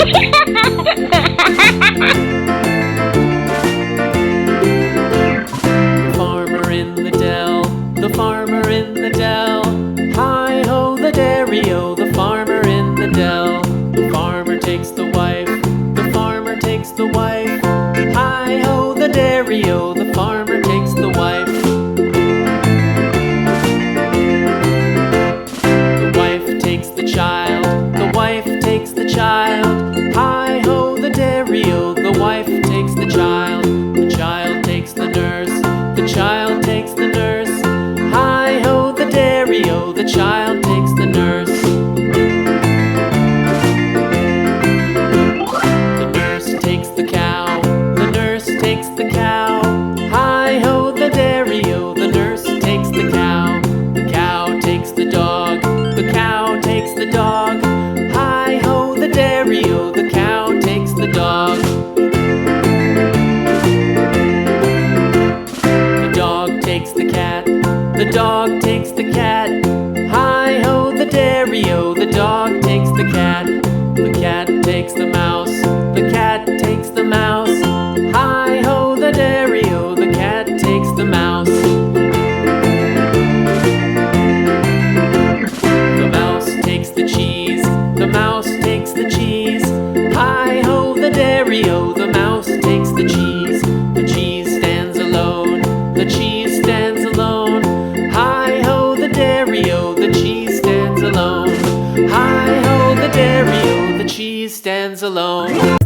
Farmer in the dell, the farmer in the dell. Hi-ho the dairy-o, the farmer in the dell. The farmer takes the wife, the farmer takes the wife. Hi-ho the dairy-o, the farmer takes the wife. The wife takes the child, the wife takes the child. Hi-ho the dairy-o, the wife takes the child. The child takes the nurse, the child takes the nurse. Hi-ho the dairy-o, the child takes the nurse. The nurse takes the cow, the nurse takes the cow. Hi-ho the dairy-o, the nurse takes the cow. The cow takes the dog, the cow takes the dog. Hi-ho the dairy-o, the cow takes the dog. The dog takes the cat, the dog takes the cat. Hi-ho the dairy-o, the dog takes the cat. The cat takes the mouse, the cat takes the mouse. Hi-ho the dairy-o, the cat takes the mouse. The mouse takes the cheese, the mouse takes the cheese. Hi-ho the dairy-o, the mouse takes the cheese. The cheese stands alone, the cheese stands alone. Hi-ho the dairy-o, the cheese stands alone. Hi-ho the dairy-o, the cheese stands alone.